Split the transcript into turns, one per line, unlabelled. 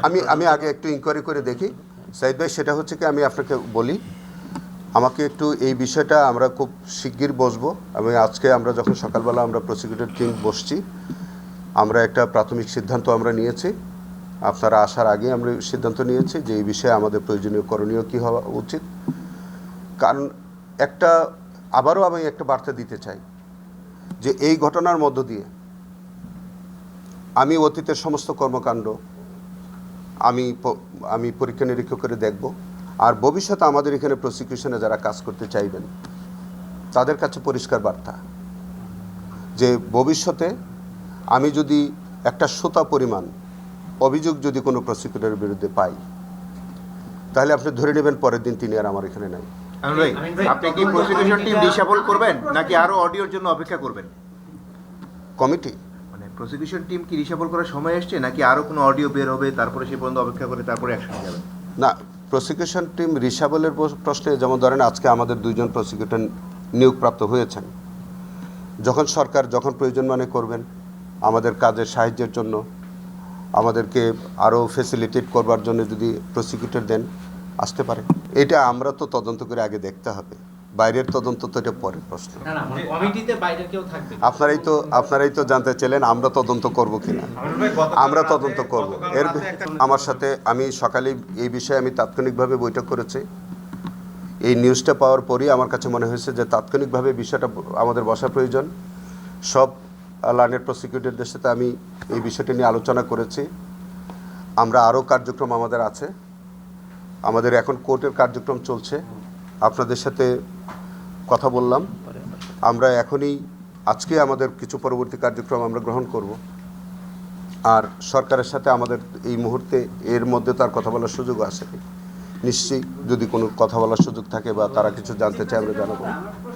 আমি আমি আগে একটু ইনকোয়ারি করে দেখি সাইদ ভাই। সেটা হচ্ছে কি, আমি আপনাকে বলি, আমাকে একটু এই বিষয়টা আমরা খুব শিগগির বসবো। এবং আজকে আমরা যখন সকালবেলা আমরা প্রসিকিউটর টিম বসছি, আমরা একটা প্রাথমিক সিদ্ধান্ত আমরা নিয়েছি। আপনারা আসার আগে আমরা সিদ্ধান্ত নিয়েছি যে এই বিষয়ে আমাদের প্রয়োজনীয় করণীয় কী হওয়া উচিত। কারণ আবারও আমি একটা বার্তা দিতে চাই যে এই ঘটনার মধ্য দিয়ে আমি অতীতের সমস্ত কর্মকাণ্ড আমি পরীক্ষা নিরীক্ষা করে দেখব। আর ভবিষ্যতে আমাদের এখানে প্রসিকিউশনে যারা কাজ করতে চাইবেন তাদের কাছে পরিষ্কার বার্তা যে ভবিষ্যতে আমি যদি একটা শোতা পরিমাণ অভিযোগ যদি কোনো প্রসিকিউটরের বিরুদ্ধে পাই, তাহলে আপনি ধরে নেবেন পরের দিন তিনি আর আমার এখানে নাই।
আপনি কি প্রসিকিউশন টিম ডিসেবল করবেন নাকি আরো অডিওর জন্য অপেক্ষা করবেন?
কমিটি
মানে প্রসিকিউশন টিম কি ডিসেবল করার সময় এসছে নাকি আরো কোনো অডিও বের হবে তারপরে সে পর্যন্ত অপেক্ষা করে তারপরে অ্যাকশন যাবেন?
না, প্রসিকিউশন টিম রিসাবলের প্রশ্নে যেমন ধরেন আজকে আমাদের 2 জন প্রসিকিউটর নিয়োগপ্রাপ্ত হয়েছেন। যখন প্রয়োজন মনে করবেন আমাদের কাজের সাহায্যের জন্য, আমাদেরকে আরও ফেসিলিটেট করবার জন্য যদি প্রসিকিউটর দেন, আসতে পারে। এটা আমরা তো তদন্ত করে আগে দেখতে হবে, বাইরের তদন্ত তো এটা পরের প্রশ্ন।
কমিটিতে বাইরের কেউ থাকবে?
আপনারাই তো জানতে চাইলেন আমরা তদন্ত করব কিনা। আমরা তদন্ত করব। আমার সাথে আমি সকালে এই বিষয়ে আমি তাৎক্ষণিকভাবে বৈঠক করেছি। এই নিউজটা পাওয়ার পরই আমার কাছে মনে হয়েছে যে তাৎক্ষণিকভাবে বিষয়টা আমাদের বসা প্রয়োজন। সব লার্নেড প্রসিকিউটরদের সাথে আমি এই বিষয়টা নিয়ে আলোচনা করেছি। আমরা আরও কার্যক্রম আমাদের আছে, আমাদের এখন কোর্টের কার্যক্রম চলছে। আপনাদের সাথে কথা বললাম, আমরা আজকে আমাদের কিছু পরবর্তী কার্যক্রম আমরা গ্রহণ করব। আর সরকারের সাথে আমাদের এই মুহূর্তে এর মধ্যে তার কথা বলার সুযোগ আসেনি। নিশ্চয়ই যদি কোনো কথা বলার সুযোগ থাকে বা তারা কিছু জানতে চায় আমরা জানাবো।